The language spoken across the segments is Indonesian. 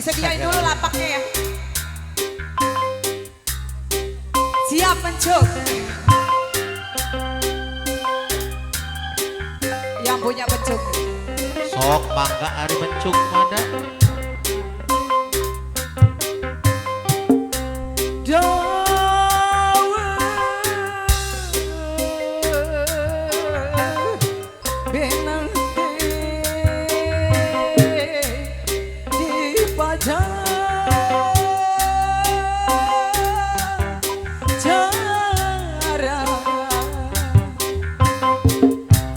disediain dulu lapaknya ya. Siap pencuk. Yang punya pencuk. Sok mangga ari pencuk mada.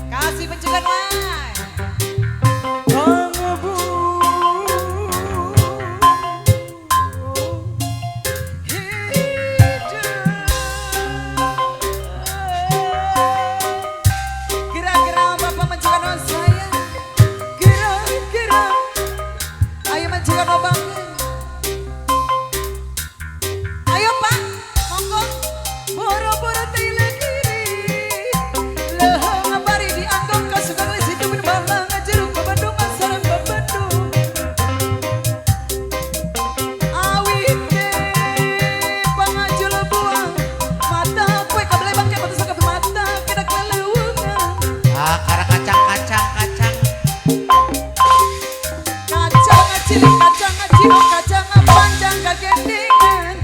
Kasih pencegahan lah. Kira-kira Bapak mencegahan saya. Kira-kira ayo mencegahan Bapak. Ayo Pak, monggo. Boro-boro tile kiri. Lehang bari dianggap kasukan lesi itu berbalang jeruk Bandung sareng Bandung. Awit teh pangajul buang mata kue kabel bangke batu sakap mata kena kelewungan. Ah, kara kacang. Kacang cilik, kacang cilok, kacang panjang kagendingan.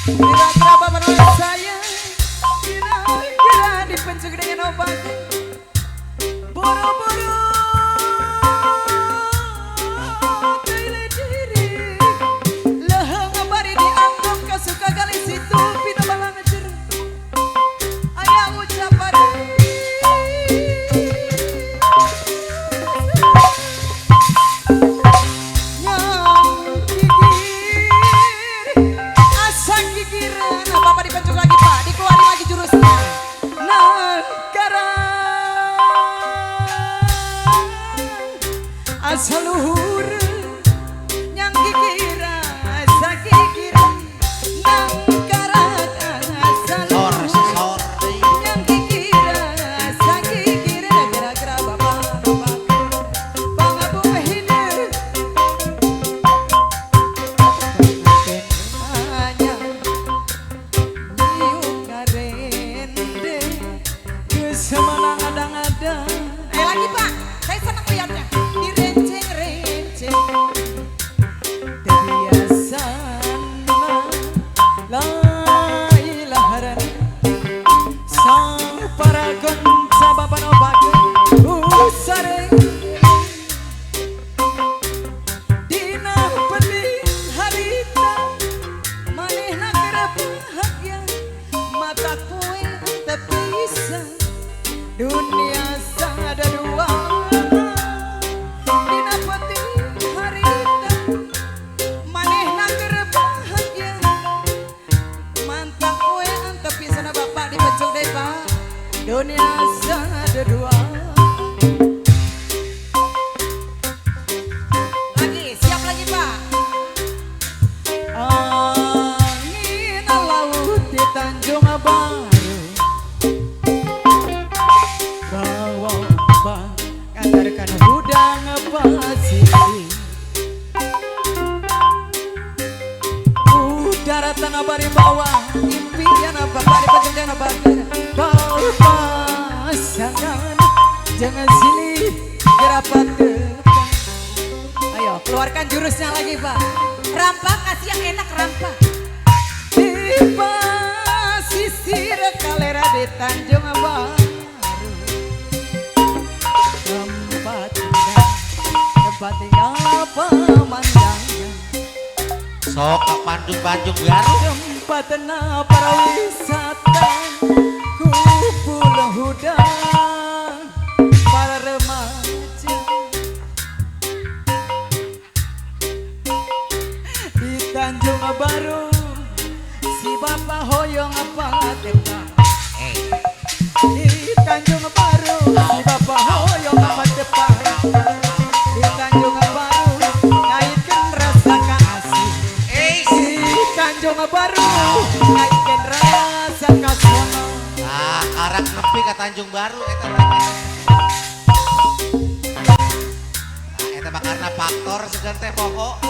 Kira-kira Bapak nolak saya. Kira-kira dipencuk dengan obat. Boro-boro tile diri. Lehang bari dianggap kasuka gali situ pina balang jeruk. Ayah ucap pada gigiran, Bapak dipencuk lagi Pak, dikeluarin lagi jurusnya. Negara asal luhur yang gigiran, asa gigiran. Negara asal luhur yang gigiran, asa gigiran. Kira-kira Bapak pangabuh hidup. Semanang ada-ada. Lagi Pak, saya senang lihatnya. Direnceng-renceng. Kebiasaan la ilaha sang paragon sababan obagon usare. Dina penting harita manehna kera bahagia mata kowe terpisah. Dunia ada dua. Dina penting harita manehna keur bahagia mantap kowe tapi sana Bapak dipencuk deh Pak. Dunia ada dua. Lagi siap lagi Pak. Angin laut di Tanjung Baru. Antarkan udang Pasifik. Udara tanah bari bawah impian Bapak dipencuk dan bakar. Bawa pasangan jangan silih gerapat depan. Ayo keluarkan jurusnya lagi Pak. Rampak kasih yang enak rampak. Di pasisir kalera di Tanjung Baru. Tempat tinggal pemandangan. Sok ke Bandung Baru. Tempat tenang para wisata. Kumpul hudang para remaja. Di Tanjung Baru si Bapak hoyong apa tepang. Di Tanjung Baru si Bapak hoyong apa tepang. Di Tanjung Baru ngaitkan rasa kasih. Di Tanjung Baru ngaitkan rasa kasih. Nah, arak nepi ke Tanjung Baru eta. Nah, eta mah karena faktor segan teh pokok.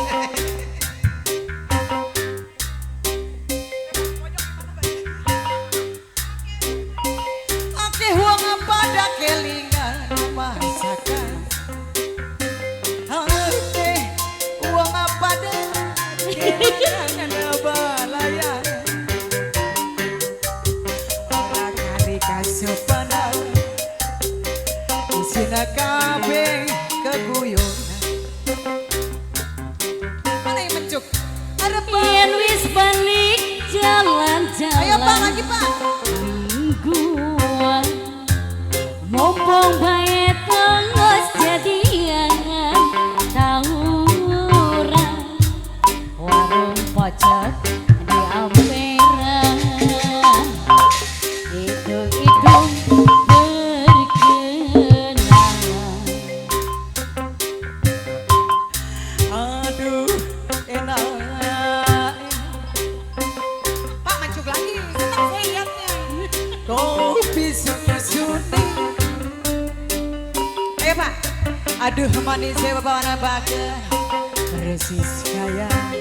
lagi Pak. Mingguan mumpung bae tengos jadian tawuran warung pojok di Ampera hitung-hitung berkenalan. Aduh enak. Pak mancuk lagi, senang saya lihatnya. Kopi susu-suni. Ayo Pak. Aduh manis saya bawa baga persis kayak